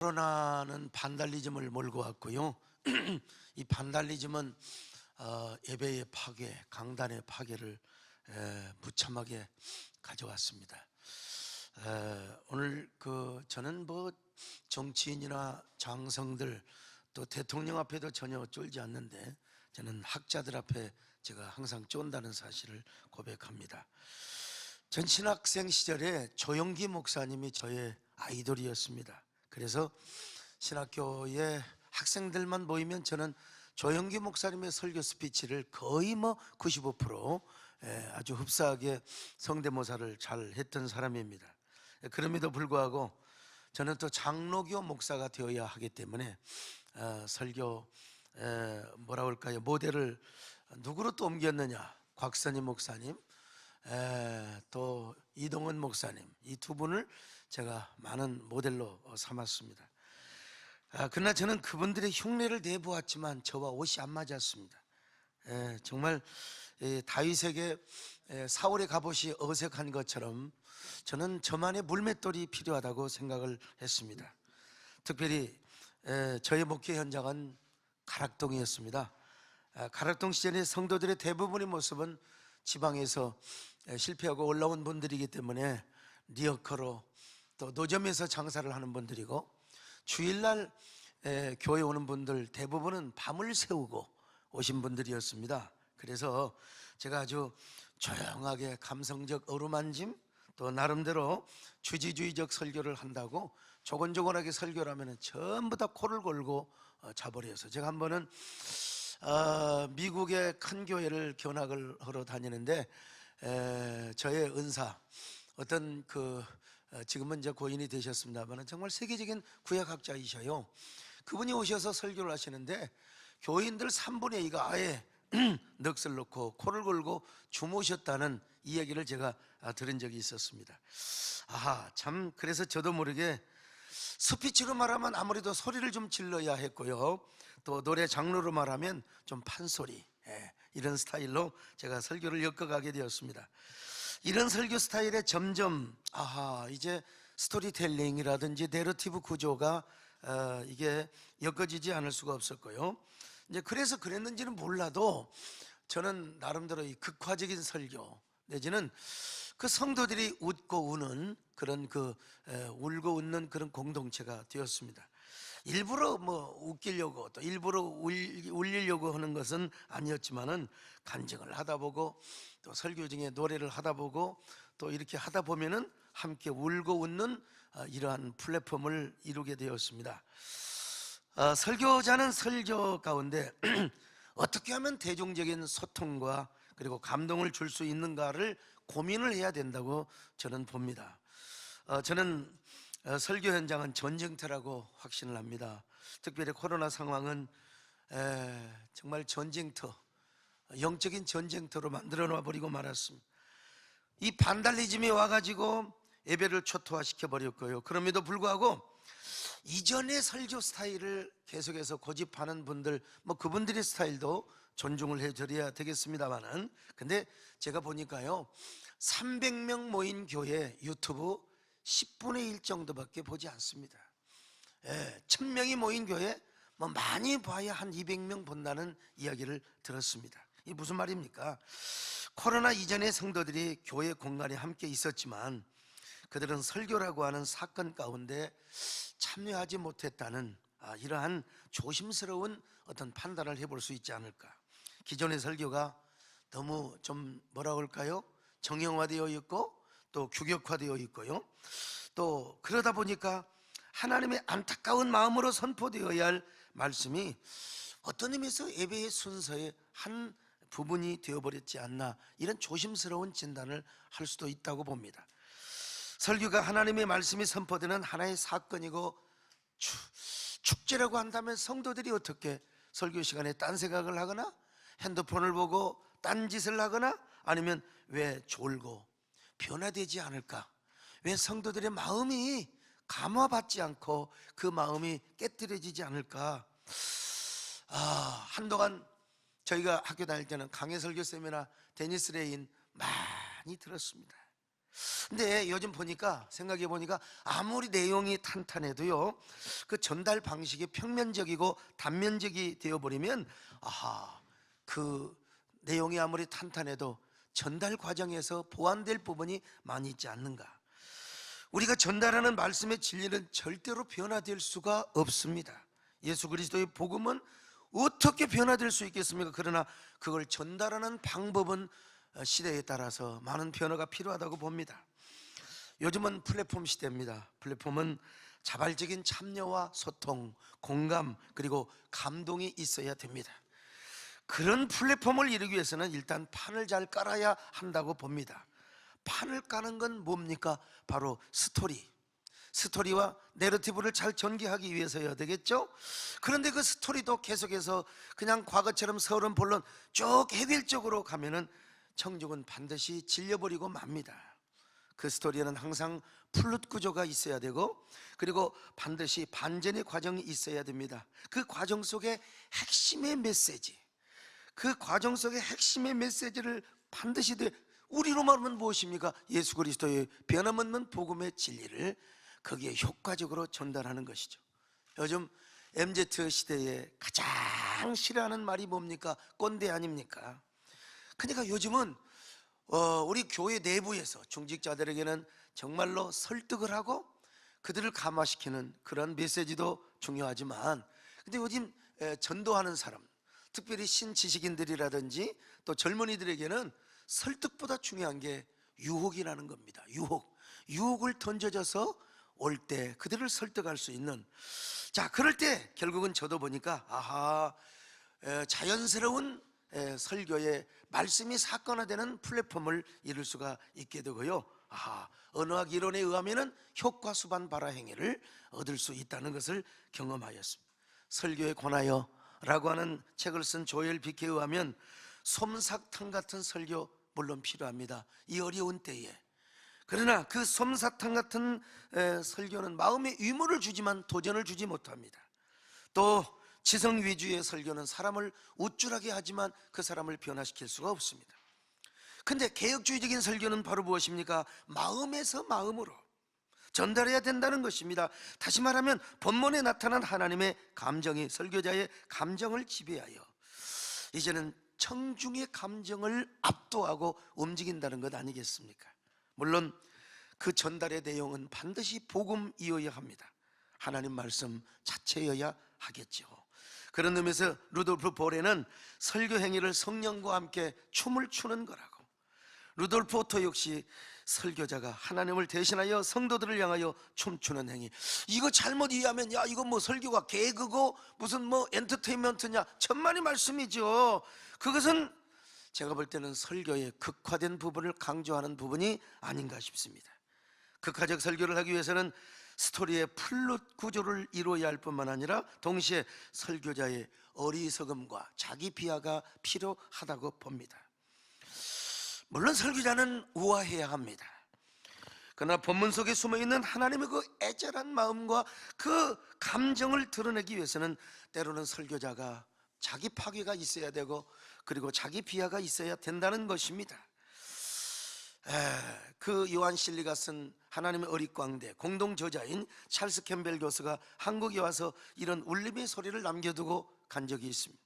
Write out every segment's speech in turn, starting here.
코로나는 반달리즘을 몰고 왔고요. 이 반달리즘은 예배의 파괴, 강단의 파괴를 무참하게 가져왔습니다. 오늘 저는 정치인이나 장성들 또 대통령 앞에도 전혀 쫄지 않는데, 저는 학자들 앞에 제가 항상 쫀다는 사실을 고백합니다. 전 신학생 시절에 조영기 목사님이 저의 아이돌이었습니다. 그래서 신학교에 학생들만 모이면 저는 조영기 목사님의 설교 스피치를 거의 95% 아주 흡사하게 성대모사를 잘 했던 사람입니다. 그럼에도 불구하고 저는 또 장로교 목사가 되어야 하기 때문에 설교 뭐라 할까요, 모델을 누구로 또 옮겼느냐, 곽선희 목사님, 또 이동원 목사님, 이 두 분을 제가 많은 모델로 삼았습니다. 그러나 저는 그분들의 흉내를 내보았지만 저와 옷이 안 맞았습니다. 정말 다윗에게 사울의 갑옷이 어색한 것처럼 저는 저만의 물맷돌이 필요하다고 생각을 했습니다. 특별히 저의 목회 현장은 가락동이었습니다. 가락동 시절의 성도들의 대부분의 모습은 지방에서 실패하고 올라온 분들이기 때문에 리어커로 또 노점에서 장사를 하는 분들이고, 주일날 교회 오는 분들 대부분은 밤을 새우고 오신 분들이었습니다. 그래서 제가 아주 조용하게 감성적 어루만짐, 또 나름대로 주지주의적 설교를 한다고 조곤조곤하게 설교를 하면 전부 다 코를 골고 자버려서, 제가 한 번은 미국의 큰 교회를 견학을 하러 다니는데 저의 은사, 어떤 지금은 이제 고인이 되셨습니다만 정말 세계적인 구약학자이셔요. 그분이 오셔서 설교를 하시는데 교인들 3분의 2가 아예 넋을 놓고 코를 골고 주무셨다는 이야기를 제가 들은 적이 있었습니다. 참, 그래서 저도 모르게 스피치로 말하면 아무래도 소리를 좀 질러야 했고요, 또 노래 장르로 말하면 좀 판소리, 이런 스타일로 제가 설교를 엮어가게 되었습니다. 이런 설교 스타일에 점점 이제 스토리텔링이라든지 내러티브 구조가 이게 엮어지지 않을 수가 없었고요. 이제 그래서 그랬는지는 몰라도 저는 나름대로 이 극화적인 설교 내지는 그 성도들이 웃고 우는 그런 울고 웃는 그런 공동체가 되었습니다. 일부러 웃기려고 또 일부러 울리려고 하는 것은 아니었지만은 간증을 하다 보고 또 설교 중에 노래를 하다 보고 또 이렇게 하다 보면은 함께 울고 웃는 이러한 플랫폼을 이루게 되었습니다. 설교자는 설교 가운데 어떻게 하면 대중적인 소통과 그리고 감동을 줄 수 있는가를 고민을 해야 된다고 저는 봅니다. 저는 설교 현장은 전쟁터라고 확신을 합니다. 특별히 코로나 상황은 정말 전쟁터, 영적인 전쟁터로 만들어 놔버리고 말았습니다. 이 반달리즘이 와가지고 예배를 초토화시켜 버렸고요. 그럼에도 불구하고 이전의 설교 스타일을 계속해서 고집하는 분들, 그분들의 스타일도 존중을 해드려야 되겠습니다만은, 근데 제가 보니까요, 300명 모인 교회 유튜브 10분의 1 정도밖에 보지 않습니다. 1000명이 모인 교회 많이 봐야 한 200명 본다는 이야기를 들었습니다. 이게 무슨 말입니까? 코로나 이전의 성도들이 교회 공간에 함께 있었지만 그들은 설교라고 하는 사건 가운데 참여하지 못했다는 이러한 조심스러운 어떤 판단을 해볼 수 있지 않을까. 기존의 설교가 너무 좀 뭐라 할까요, 정형화되어 있고 또 규격화되어 있고요, 또 그러다 보니까 하나님의 안타까운 마음으로 선포되어야 할 말씀이 어떤 의미에서 예배의 순서의 한 부분이 되어버렸지 않나, 이런 조심스러운 진단을 할 수도 있다고 봅니다. 설교가 하나님의 말씀이 선포되는 하나의 사건이고 축제라고 한다면 성도들이 어떻게 설교 시간에 딴 생각을 하거나 핸드폰을 보고 딴짓을 하거나 아니면 왜 졸고 변화되지 않을까? 왜 성도들의 마음이 감화받지 않고 그 마음이 깨뜨려지지 않을까? 한동안 저희가 학교 다닐 때는 강해 설교 세미나 데니스 레인 많이 들었습니다. 근데 요즘 보니까, 생각해 보니까 아무리 내용이 탄탄해도요, 그 전달 방식이 평면적이고 단면적이 되어버리면, 아하, 그 내용이 아무리 탄탄해도 전달 과정에서 보완될 부분이 많이 있지 않는가. 우리가 전달하는 말씀의 진리는 절대로 변화될 수가 없습니다. 예수 그리스도의 복음은 어떻게 변화될 수 있겠습니까? 그러나 그걸 전달하는 방법은 시대에 따라서 많은 변화가 필요하다고 봅니다. 요즘은 플랫폼 시대입니다. 플랫폼은 자발적인 참여와 소통, 공감, 그리고 감동이 있어야 됩니다. 그런 플랫폼을 이루기 위해서는 일단 판을 잘 깔아야 한다고 봅니다. 판을 까는 건 뭡니까? 바로 스토리와 내러티브를 잘 전개하기 위해서여야 되겠죠? 그런데 그 스토리도 계속해서 그냥 과거처럼 서론 본론 쭉 해결적으로 가면은 청중은 반드시 질려버리고 맙니다. 그 스토리에는 항상 플롯 구조가 있어야 되고, 그리고 반드시 반전의 과정이 있어야 됩니다. 그 과정 속에 핵심의 메시지, 그 과정 속에 핵심의 메시지를 반드시 우리로 말하면 무엇입니까? 예수 그리스도의 변함없는 복음의 진리를 거기에 효과적으로 전달하는 것이죠. 요즘 MZ 시대에 가장 싫어하는 말이 뭡니까? 꼰대 아닙니까? 그러니까 요즘은 우리 교회 내부에서 중직자들에게는 정말로 설득을 하고 그들을 감화시키는 그런 메시지도 중요하지만, 근데 요즘 전도하는 사람, 특별히 신지식인들이라든지 또 젊은이들에게는 설득보다 중요한 게 유혹이라는 겁니다. 유혹을 던져줘서 올 때 그들을 설득할 수 있는, 자, 그럴 때 결국은 저도 보니까 아하, 자연스러운 설교의 말씀이 사건화되는 플랫폼을 이룰 수가 있게 되고요. 아하, 언어학 이론에 의하면은 효과 수반 발화 행위를 얻을 수 있다는 것을 경험하였습니다. 설교에 관하여 라고 하는 책을 쓴 조엘 비케에 의하면 솜사탕 같은 설교 물론 필요합니다, 이 어려운 때에. 그러나 그 솜사탕 같은 설교는 마음에 유무를 주지만 도전을 주지 못합니다. 또 지성 위주의 설교는 사람을 우쭐하게 하지만 그 사람을 변화시킬 수가 없습니다. 근데 개혁주의적인 설교는 바로 무엇입니까? 마음에서 마음으로 전달해야 된다는 것입니다. 다시 말하면 본문에 나타난 하나님의 감정이 설교자의 감정을 지배하여 이제는 청중의 감정을 압도하고 움직인다는 것 아니겠습니까? 물론 그 전달의 내용은 반드시 복음이어야 합니다. 하나님 말씀 자체여야 하겠죠. 그런 의미에서 루돌프 보레는 설교 행위를 성령과 함께 춤을 추는 거라고, 루돌프 오토 역시 설교자가 하나님을 대신하여 성도들을 향하여 춤추는 행위, 이거 잘못 이해하면 야, 이거 뭐 설교가 개그고 무슨 뭐 엔터테인먼트냐, 천만의 말씀이죠. 그것은 제가 볼 때는 설교의 극화된 부분을 강조하는 부분이 아닌가 싶습니다. 극화적 설교를 하기 위해서는 스토리의 플롯 구조를 이루어야 할 뿐만 아니라 동시에 설교자의 어리석음과 자기 비하가 필요하다고 봅니다. 물론 설교자는 우아해야 합니다. 그러나 본문 속에 숨어있는 하나님의 그 애절한 마음과 그 감정을 드러내기 위해서는 때로는 설교자가 자기 파괴가 있어야 되고 그리고 자기 비하가 있어야 된다는 것입니다. 그 요한 실리가 쓴 하나님의 어릿광대 공동 저자인 찰스 캠벨 교수가 한국에 와서 이런 울림의 소리를 남겨두고 간 적이 있습니다.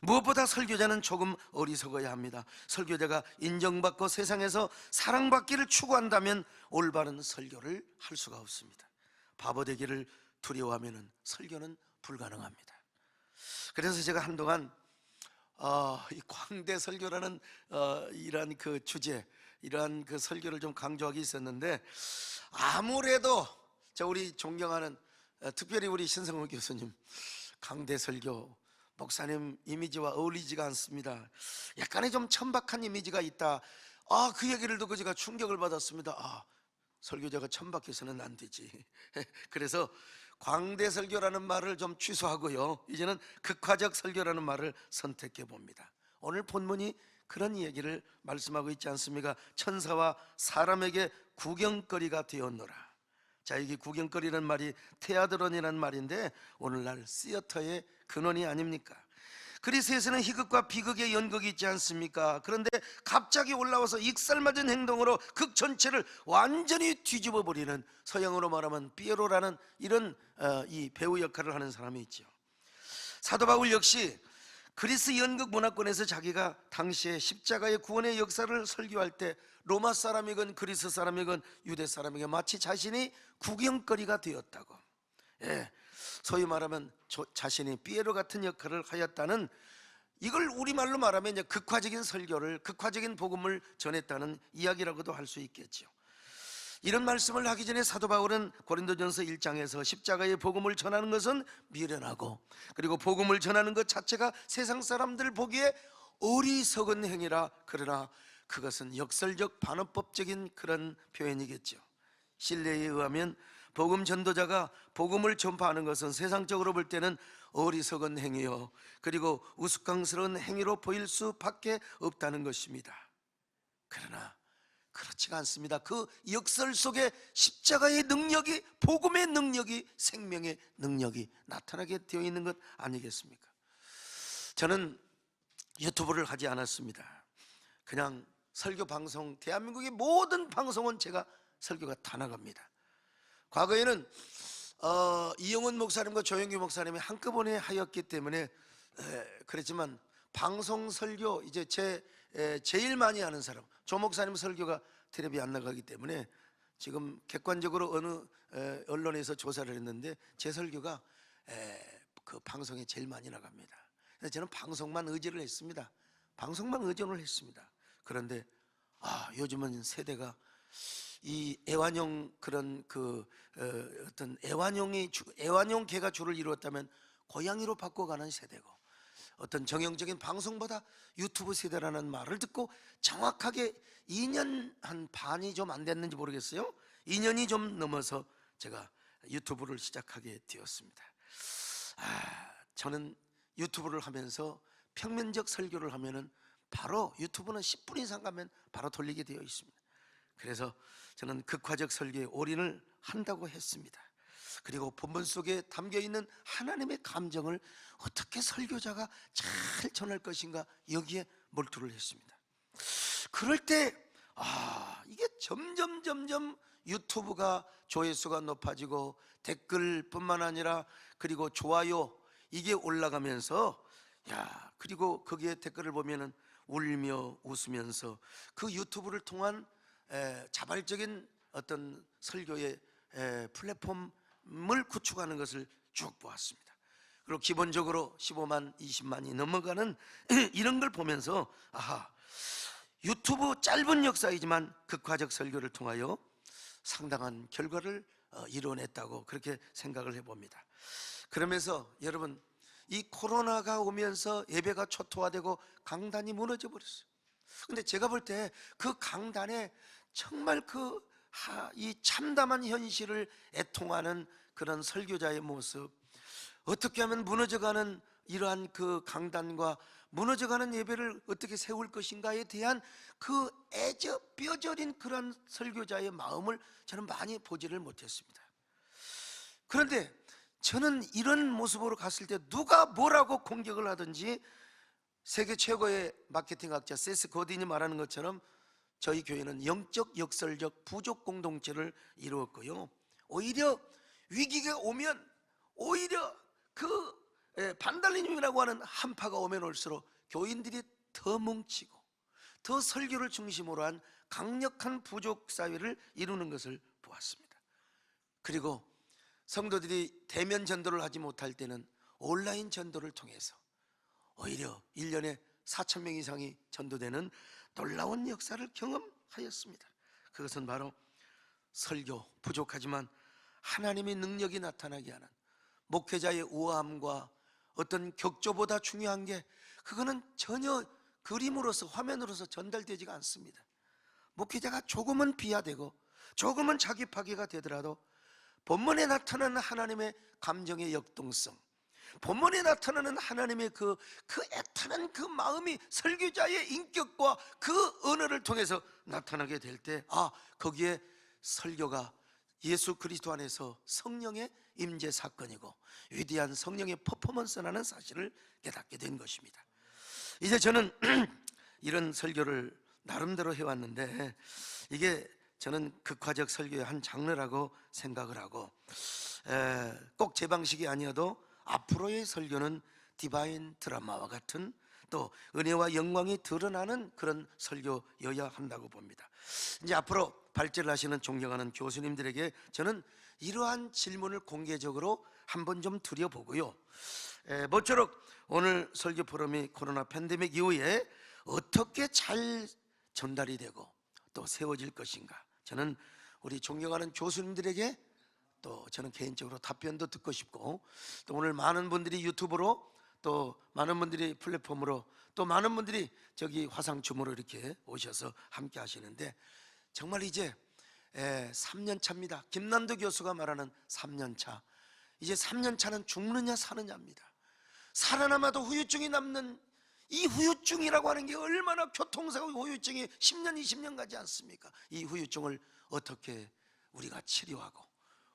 무엇보다 설교자는 조금 어리석어야 합니다. 설교자가 인정받고 세상에서 사랑받기를 추구한다면 올바른 설교를 할 수가 없습니다. 바보 되기를 두려워하면 설교는 불가능합니다. 그래서 제가 한동안 이 광대 설교라는 이러한 그 주제, 이러한 그 설교를 좀 강조하기 있었는데, 아무래도 우리 존경하는 특별히 우리 신성호 교수님 강대 설교 목사님 이미지와 어울리지가 않습니다. 약간의 좀 천박한 이미지가 있다. 그 얘기를 듣고 제가 충격을 받았습니다. 설교자가 천박해서는 안 되지. 그래서 광대 설교라는 말을 좀 취소하고요, 이제는 극화적 설교라는 말을 선택해 봅니다. 오늘 본문이 그런 얘기를 말씀하고 있지 않습니까? 천사와 사람에게 구경거리가 되었노라. 자, 이게 구경거리라는 말이 테아드론이라는 말인데 오늘날 시어터의 근원이 아닙니까? 그리스에서는 희극과 비극의 연극이 있지 않습니까? 그런데 갑자기 올라와서 익살맞은 행동으로 극 전체를 완전히 뒤집어 버리는, 서양으로 말하면 피에로라는 이런 이 배우 역할을 하는 사람이 있죠. 사도 바울 역시 그리스 연극 문화권에서 자기가 당시에 십자가의 구원의 역사를 설교할 때 로마 사람이건 그리스 사람이건 유대 사람이건 마치 자신이 구경거리가 되었다고, 소위 말하면 자신이 피에로 같은 역할을 하였다는, 이걸 우리말로 말하면 이제 극화적인 설교를, 극화적인 복음을 전했다는 이야기라고도 할 수 있겠죠. 이런 말씀을 하기 전에 사도 바울은 고린도전서 1장에서 십자가의 복음을 전하는 것은 미련하고, 그리고 복음을 전하는 것 자체가 세상 사람들 보기에 어리석은 행위라, 그러나 그것은 역설적 반어법적인 그런 표현이겠죠. 신뢰에 의하면 복음 전도자가 복음을 전파하는 것은 세상적으로 볼 때는 어리석은 행위요, 그리고 우스꽝스러운 행위로 보일 수밖에 없다는 것입니다. 그러나 그렇지가 않습니다. 그 역설 속에 십자가의 능력이, 복음의 능력이, 생명의 능력이 나타나게 되어 있는 것 아니겠습니까? 저는 유튜브를 하지 않았습니다. 그냥 설교 방송, 대한민국의 모든 방송은 제가 설교가 다 나갑니다. 과거에는 이영훈 목사님과 조영규 목사님이 한꺼번에 하였기 때문에 그랬지만, 방송 설교 이제 제일 많이 하는 사람 조 목사님 설교가 텔레비에 안 나가기 때문에 지금 객관적으로 어느 언론에서 조사를 했는데 제 설교가 그 방송에 제일 많이 나갑니다. 그래서 저는 방송만 의지를 했습니다. 방송만 의존을 했습니다. 그런데 요즘은 세대가 이 애완용, 그런 어떤 애완용계가 주를 이루었다면 고양이로 바꿔가는 세대고, 어떤 정형적인 방송보다 유튜브 세대라는 말을 듣고 정확하게 2년 한 반이 좀 안 됐는지 모르겠어요. 2년이 좀 넘어서 제가 유튜브를 시작하게 되었습니다. 저는 유튜브를 하면서 평면적 설교를 하면은 바로, 유튜브는 10분 이상 가면 바로 돌리게 되어 있습니다. 그래서 저는 극화적 설교에 올인을 한다고 했습니다. 그리고 본문 속에 담겨있는 하나님의 감정을 어떻게 설교자가 잘 전할 것인가, 여기에 몰두를 했습니다. 그럴 때 이게 점점 유튜브가 조회수가 높아지고 댓글뿐만 아니라 그리고 좋아요, 이게 올라가면서, 그리고 거기에 댓글을 보면은 울며 웃으면서 그 유튜브를 통한 자발적인 어떤 설교의 플랫폼을 구축하는 것을 쭉 보았습니다. 그리고 기본적으로 15만, 20만이 넘어가는 이런 걸 보면서 유튜브 짧은 역사이지만 극화적 설교를 통하여 상당한 결과를 이뤄냈다고 그렇게 생각을 해봅니다. 그러면서 여러분, 이 코로나가 오면서 예배가 초토화되고 강단이 무너져 버렸어요. 근데 제가 볼 때 그 강단에 정말 이 참담한 현실을 애통하는 그런 설교자의 모습, 어떻게 하면 무너져가는 이러한 그 강단과 무너져가는 예배를 어떻게 세울 것인가에 대한 그 뼈저린 그런 설교자의 마음을 저는 많이 보지를 못했습니다. 그런데 저는 이런 모습으로 갔을 때 누가 뭐라고 공격을 하든지, 세계 최고의 마케팅학자 세스 고딘이 말하는 것처럼 저희 교회는 영적 역설적 부족 공동체를 이루었고요, 오히려 위기가 오면 오히려 반달리즘이라고 하는 한파가 오면 올수록 교인들이 더 뭉치고 더 설교를 중심으로 한 강력한 부족 사회를 이루는 것을 보았습니다. 그리고 성도들이 대면 전도를 하지 못할 때는 온라인 전도를 통해서 오히려 1년에 4,000명 이상이 전도되는 놀라운 역사를 경험하였습니다. 그것은 바로 설교, 부족하지만 하나님의 능력이 나타나게 하는 목회자의 우아함과 어떤 격조보다 중요한 게, 그거는 전혀 그림으로서, 화면으로서 전달되지가 않습니다. 목회자가 조금은 비하되고 조금은 자기 파괴가 되더라도 본문에 나타나는 하나님의 감정의 역동성, 본문에 나타나는 하나님의 그 애타는 그 마음이 설교자의 인격과 그 언어를 통해서 나타나게 될 때, 거기에 설교가 예수 그리스도 안에서 성령의 임재 사건이고 위대한 성령의 퍼포먼스라는 사실을 깨닫게 된 것입니다. 이제 저는 이런 설교를 나름대로 해왔는데 이게 저는 극화적 설교의 한 장르라고 생각을 하고 꼭 제 방식이 아니어도 앞으로의 설교는 디바인 드라마와 같은 또 은혜와 영광이 드러나는 그런 설교여야 한다고 봅니다. 이제 앞으로 발제를 하시는 존경하는 교수님들에게 저는 이러한 질문을 공개적으로 한번 좀 드려보고요, 모쪼록 오늘 설교 포럼이 코로나 팬데믹 이후에 어떻게 잘 전달이 되고 또 세워질 것인가, 저는 우리 존경하는 교수님들에게 또 저는 개인적으로 답변도 듣고 싶고, 또 오늘 많은 분들이 유튜브로 또 많은 분들이 플랫폼으로 또 많은 분들이 저기 화상줌으로 이렇게 오셔서 함께 하시는데, 정말 이제 3년 차입니다. 김난도 교수가 말하는 3년 차, 이제 3년 차는 죽느냐 사느냐입니다. 살아남아도 후유증이 남는 이 후유증이라고 하는 게 얼마나, 교통사고 후유증이 10년 20년 가지 않습니까? 이 후유증을 어떻게 우리가 치료하고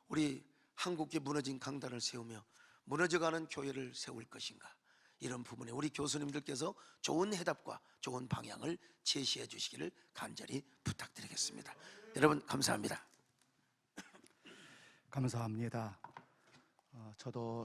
우리 한국에 무너진 강단을 세우며 무너져가는 교회를 세울 것인가, 이런 부분에 우리 교수님들께서 좋은 해답과 좋은 방향을 제시해 주시기를 간절히 부탁드리겠습니다. 여러분 감사합니다. 감사합니다. 저도